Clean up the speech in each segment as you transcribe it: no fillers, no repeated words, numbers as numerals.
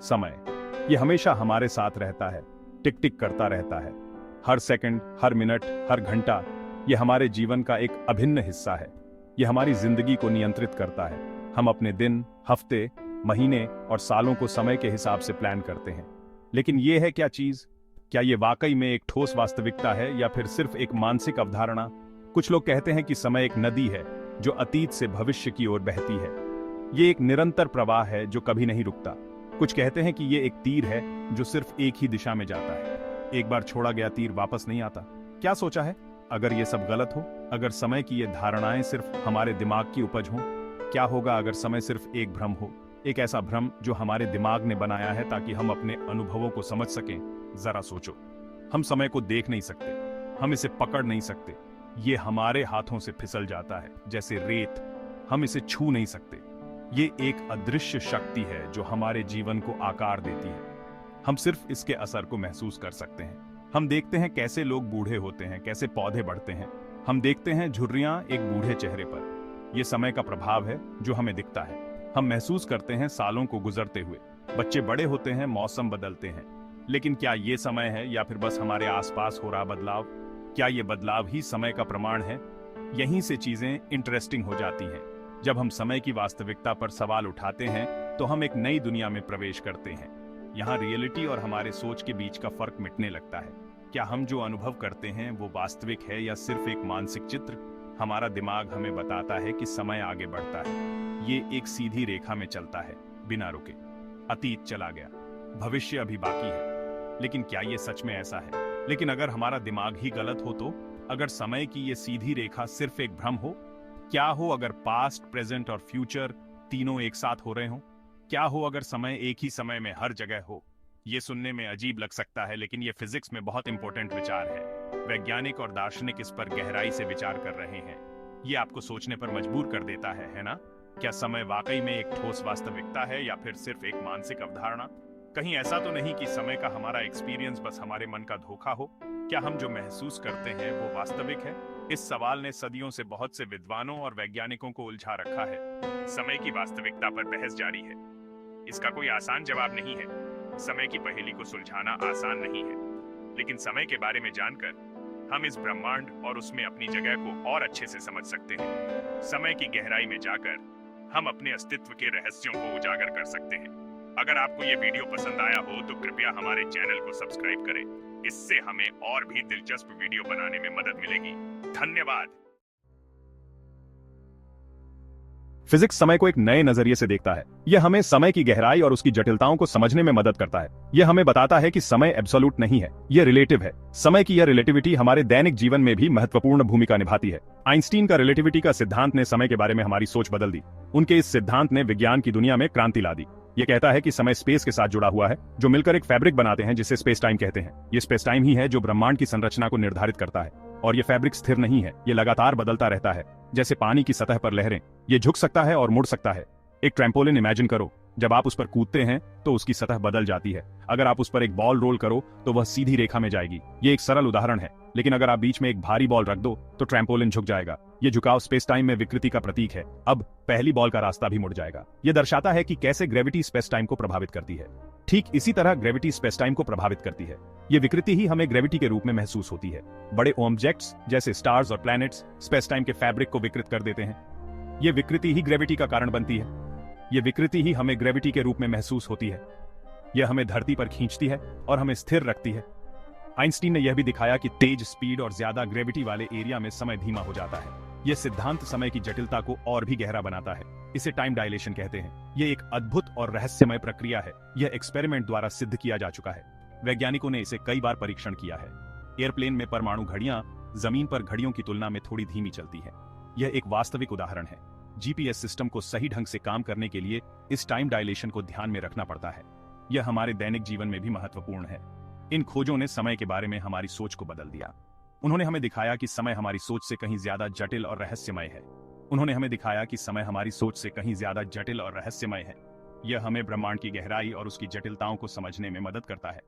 समय, ये हमेशा हमारे साथ रहता है, टिक टिक करता रहता है। हर सेकंड, हर मिनट, हर घंटा ये हमारे जीवन का एक अभिन्न हिस्सा है। ये हमारी जिंदगी को नियंत्रित करता है। हम अपने दिन, हफ्ते, महीने और सालों को समय के हिसाब से प्लान करते हैं। लेकिन ये है क्या चीज? क्या ये वाकई में एक ठोस वास्तविकता है या फिर सिर्फ एक मानसिक अवधारणा? कुछ लोग कहते हैं कि समय एक नदी है जो अतीत से भविष्य की ओर बहती है। ये एक निरंतर प्रवाह है जो कभी नहीं रुकता। कुछ कहते हैं कि ये एक तीर है जो सिर्फ एक ही दिशा में जाता है। एक बार छोड़ा गया तीर वापस नहीं आता। क्या सोचा है? अगर ये सब गलत हो, अगर समय की ये धारणाएं सिर्फ हमारे दिमाग की उपज हों, क्या होगा अगर समय सिर्फ एक भ्रम हो? एक ऐसा भ्रम जो हमारे दिमाग ने बनाया है ताकि हम अपने अनुभवों को समझ सकें। जरा सोचो, हम समय को देख नहीं सकते, हम इसे पकड़ नहीं सकते। ये हमारे हाथों से फिसल जाता है जैसे रेत। हम इसे छू नहीं सकते। ये एक अदृश्य शक्ति है जो हमारे जीवन को आकार देती है। हम सिर्फ इसके असर को महसूस कर सकते हैं। हम देखते हैं कैसे लोग बूढ़े होते हैं, कैसे पौधे बढ़ते हैं। हम देखते हैं झुर्रियां एक बूढ़े चेहरे पर। यह समय का प्रभाव है जो हमें दिखता है। हम महसूस करते हैं सालों को गुजरते हुए। बच्चे बड़े होते हैं, मौसम बदलते हैं। लेकिन क्या ये समय है या फिर बस हमारे आसपास हो रहा बदलाव? क्या ये बदलाव ही समय का प्रमाण है? यहीं से चीजें इंटरेस्टिंग हो जाती हैं। जब हम समय की वास्तविकता पर सवाल उठाते हैं तो हम एक नई दुनिया में प्रवेश करते हैं। यहाँ रियलिटी और हमारे सोच के बीच का फर्क मिटने लगता है। क्या हम जो अनुभव करते हैं वो वास्तविक है या सिर्फ एक मानसिक चित्र? हमारा दिमाग हमें बताता है कि समय आगे बढ़ता है। ये एक सीधी रेखा में चलता है, बिना रुके। अतीत चला गया, भविष्य अभी बाकी है। लेकिन क्या ये सच में ऐसा है? लेकिन अगर हमारा दिमाग ही गलत हो तो? अगर समय की ये सीधी रेखा सिर्फ एक भ्रम हो? क्या हो अगर पास्ट, प्रेजेंट और फ्यूचर तीनों एक साथ हो रहे हो? क्या हो अगर समय एक ही समय में हर जगह हो? ये सुनने में अजीब लग सकता है, लेकिन ये फिजिक्स में बहुत इंपॉर्टेंट विचार है। वैज्ञानिक और दार्शनिक इस पर गहराई से विचार कर रहे हैं। ये आपको सोचने पर मजबूर कर देता है ना? क्या समय वाकई में एक ठोस वास्तविकता है या फिर सिर्फ एक मानसिक अवधारणा? कहीं ऐसा तो नहीं कि समय का हमारा एक्सपीरियंस बस हमारे मन का धोखा हो? क्या हम जो महसूस करते हैं वो वास्तविक है? इस सवाल ने सदियों से बहुत से विद्वानों और वैज्ञानिकों को उलझा रखा है। समय की वास्तविकता पर बहस जारी है। इसका कोई आसान जवाब नहीं है। समय की पहेली को सुलझाना आसान नहीं है, लेकिन समय के बारे में जानकर हम इस ब्रह्मांड और उसमें अपनी जगह को और अच्छे से समझ सकते हैं। समय की गहराई में जाकर हम अपने अस्तित्व के रहस्यों को उजागर कर सकते हैं। अगर आपको ये वीडियो पसंद आया हो तो कृपया हमारे चैनल को सब्सक्राइब करें। इससे हमें और भी दिलचस्प वीडियो बनाने में मदद मिलेगी। धन्यवाद। फिजिक्स समय को एक नए नजरिए से देखता है। यह हमें समय की गहराई और उसकी जटिलताओं को समझने में मदद करता है। यह हमें बताता है कि समय एब्सोल्यूट नहीं है, यह रिलेटिव है। समय की यह रिलेटिविटी हमारे दैनिक जीवन में भी महत्वपूर्ण भूमिका निभाती है। आइंस्टीन का रिलेटिविटी का सिद्धांत ने समय के बारे में हमारी सोच बदल दी। उनके इस सिद्धांत ने विज्ञान की दुनिया में क्रांति ला दी। यह कहता है कि समय स्पेस के साथ जुड़ा हुआ है, जो मिलकर एक फैब्रिक बनाते हैं जिसे स्पेस टाइम कहते हैं। ये स्पेस टाइम ही है जो ब्रह्मांड की संरचना को निर्धारित करता है। और ये फैब्रिक स्थिर नहीं है, ये लगातार बदलता रहता है, जैसे पानी की सतह पर लहरें। ये झुक सकता है और मुड़ सकता है। एक ट्रैम्पोलिन इमेजिन करो। जब आप उस पर कूदते हैं तो उसकी सतह बदल जाती है। अगर आप उस पर एक बॉल रोल करो तो वह सीधी रेखा में जाएगी। ये एक सरल उदाहरण है, लेकिन अगर आप बीच में एक भारी बॉल रख दो तो ट्रैम्पोलिन झुक जाएगा। ये झुकाव स्पेस टाइम में विकृति का प्रतीक है। अब पहली बॉल का रास्ता भी मुड़ जाएगा। यह दर्शाता है कि कैसे ग्रेविटी स्पेस टाइम को प्रभावित करती है। ठीक इसी तरह ग्रेविटी स्पेस टाइम को प्रभावित करती है। ये विकृति ही हमें ग्रेविटी के रूप में महसूस होती है। बड़े ऑब्जेक्ट्स जैसे स्टार्स और प्लैनेट्स स्पेस टाइम के फैब्रिक को विकृत कर देते हैं। ये विकृति ही ग्रेविटी का कारण बनती है। ये विकृति ही हमें ग्रेविटी के रूप में महसूस होती है। यह हमें धरती पर खींचती है और हमें स्थिर रखती है। आइंस्टीन ने यह भी दिखाया कि तेज स्पीड और ज्यादा ग्रेविटी वाले एरिया में समय धीमा हो जाता है। यह सिद्धांत समय की जटिलता को और भी गहरा बनाता है। इसे टाइम डायलेशन कहते हैं। यह एक अद्भुत और रहस्यमय प्रक्रिया है। यह एक्सपेरिमेंट द्वारा सिद्ध किया जा चुका है। वैज्ञानिकों ने इसे कई बार परीक्षण किया है। एयरप्लेन में परमाणु घड़ियां जमीन पर घड़ियों की तुलना में थोड़ी धीमी चलती हैं। यह एक वास्तविक उदाहरण है। जीपीएस सिस्टम को सही ढंग से काम करने के लिए इस टाइम डायलेशन को ध्यान में रखना पड़ता है। यह हमारे दैनिक जीवन में भी महत्वपूर्ण है। इन खोजों ने समय के बारे में हमारी सोच को बदल दिया। उन्होंने हमें दिखाया कि समय हमारी सोच से कहीं ज्यादा जटिल और रहस्यमय है। उन्होंने हमें दिखाया कि समय हमारी सोच से कहीं ज्यादा जटिल और रहस्यमय है। यह हमें ब्रह्मांड की गहराई और उसकी जटिलताओं को समझने में मदद करता है।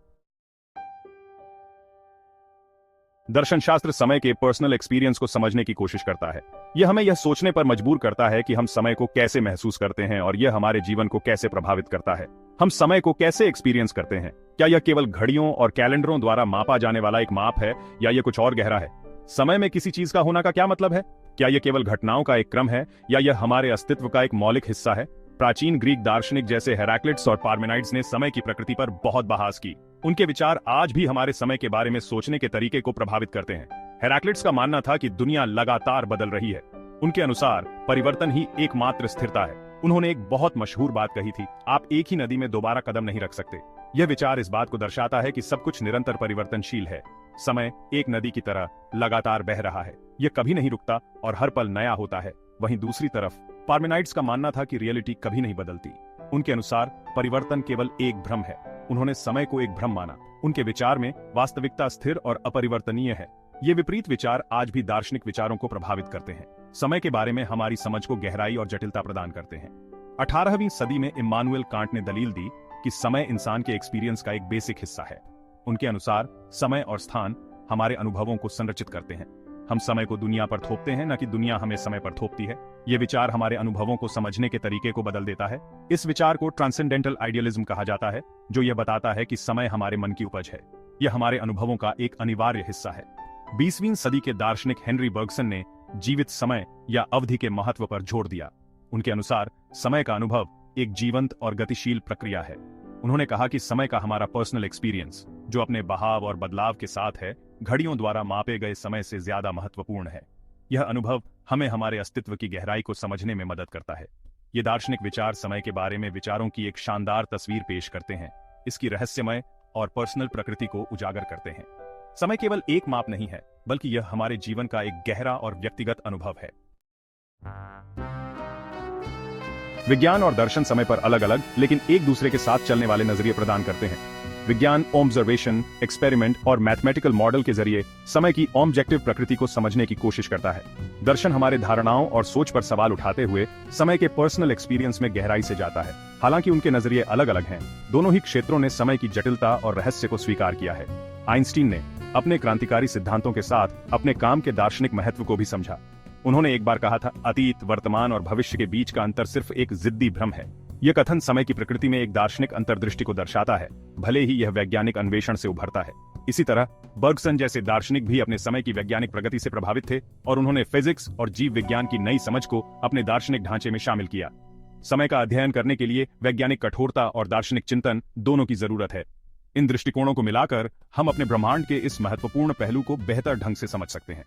दर्शन शास्त्र समय के पर्सनल एक्सपीरियंस को समझने की कोशिश करता है। यह हमें यह सोचने पर मजबूर करता है कि हम समय को कैसे महसूस करते हैं और यह हमारे जीवन को कैसे प्रभावित करता है। हम समय को कैसे एक्सपीरियंस करते हैं? क्या यह केवल घड़ियों और कैलेंडरों द्वारा मापा जाने वाला एक माप है, या यह कुछ और गहरा है? समय में किसी चीज का होना का क्या मतलब है? क्या यह केवल घटनाओं का एक क्रम है, या यह हमारे अस्तित्व का एक मौलिक हिस्सा है? प्राचीन ग्रीक दार्शनिक जैसे हेराक्लिट्स और पार्मेनाइड्स ने समय की प्रकृति पर बहुत बहस की। उनके विचार आज भी हमारे समय के बारे में सोचने के तरीके को प्रभावित करते हैं। हेराक्लिट्स का मानना था कि दुनिया लगातार बदल रही है। उनके अनुसार परिवर्तन ही एकमात्र स्थिरता है। उन्होंने एक बहुत मशहूर बात कही थी, आप एक ही नदी में दोबारा कदम नहीं रख सकते। यह विचार इस बात को दर्शाता है कि सब कुछ निरंतर परिवर्तनशील है। समय एक नदी की तरह लगातार बह रहा है, यह कभी नहीं रुकता और हर पल नया होता है। वहीं दूसरी तरफ पार्मेनाइड्स का मानना था कि रियलिटी कभी नहीं बदलती। उनके अनुसार परिवर्तन केवल एक भ्रम है। उन्होंने समय को एक भ्रम माना। उनके विचार में वास्तविकता स्थिर और अपरिवर्तनीय है। ये विपरीत विचार आज भी दार्शनिक विचारों को प्रभावित करते हैं। समय के बारे में हमारी समझ को गहराई और जटिलता प्रदान करते हैं। 18वीं सदी में इम्मानुएल कांट ने दलील दी कि समय इंसान के एक्सपीरियंस का एक बेसिक हिस्सा है। उनके अनुसार समय और स्थान हमारे अनुभवों को संरचित करते हैं। हम समय को दुनिया पर थोपते हैं, न कि दुनिया हमें समय पर थोपती है। ये विचार हमारे अनुभवों को समझने के तरीके को बदल देता है। इस विचार को ट्रांसेंडेंटल आइडियलिज्म कहा जाता है, जो यह बताता है कि समय हमारे मन की उपज है। यह हमारे अनुभवों का एक अनिवार्य हिस्सा है। 20वीं सदी के दार्शनिक हेनरी बर्गसन ने जीवित समय या अवधि के महत्व पर जोर दिया। उनके अनुसार समय का अनुभव एक जीवंत और गतिशील प्रक्रिया है। उन्होंने कहा कि समय का हमारा पर्सनल एक्सपीरियंस, जो अपने बहाव और बदलाव के साथ है, घड़ियों द्वारा मापे गए समय से ज्यादा महत्वपूर्ण है। यह अनुभव हमें हमारे अस्तित्व की गहराई को समझने में मदद करता है। ये दार्शनिक विचार समय के बारे में विचारों की एक शानदार तस्वीर पेश करते हैं, इसकी रहस्यमय और पर्सनल प्रकृति को उजागर करते हैं। समय केवल एक माप नहीं है, बल्कि यह हमारे जीवन का एक गहरा और व्यक्तिगत अनुभव है। विज्ञान और दर्शन समय पर अलग अलग लेकिन एक दूसरे के साथ चलने वाले नजरिए प्रदान करते हैं। विज्ञान ऑब्जर्वेशन, एक्सपेरिमेंट और मैथमेटिकल मॉडल के जरिए समय की ऑब्जेक्टिव प्रकृति को समझने की कोशिश करता है। दर्शन हमारे धारणाओं और सोच पर सवाल उठाते हुए समय के पर्सनल एक्सपीरियंस में गहराई से जाता है। हालांकि उनके नजरिए अलग अलग हैं, दोनों ही क्षेत्रों ने समय की जटिलता और रहस्य को स्वीकार किया है। आइंस्टीन ने अपने क्रांतिकारी सिद्धांतों के साथ अपने काम के दार्शनिक महत्व को भी समझा। उन्होंने एक बार कहा था, अतीत, वर्तमान और भविष्य के बीच का अंतर सिर्फ एक जिद्दी भ्रम है। यह कथन समय की प्रकृति में एक दार्शनिक अंतर्दृष्टि को दर्शाता है, भले ही यह वैज्ञानिक अन्वेषण से उभरता है। इसी तरह बर्गसन जैसे दार्शनिक भी अपने समय की वैज्ञानिक प्रगति से प्रभावित थे और उन्होंने फिजिक्स और जीव विज्ञान की नई समझ को अपने दार्शनिक ढांचे में शामिल किया। समय का अध्ययन करने के लिए वैज्ञानिक कठोरता और दार्शनिक चिंतन दोनों की जरूरत है। इन दृष्टिकोणों को मिलाकर हम अपने ब्रह्मांड के इस महत्वपूर्ण पहलू को बेहतर ढंग से समझ सकते हैं।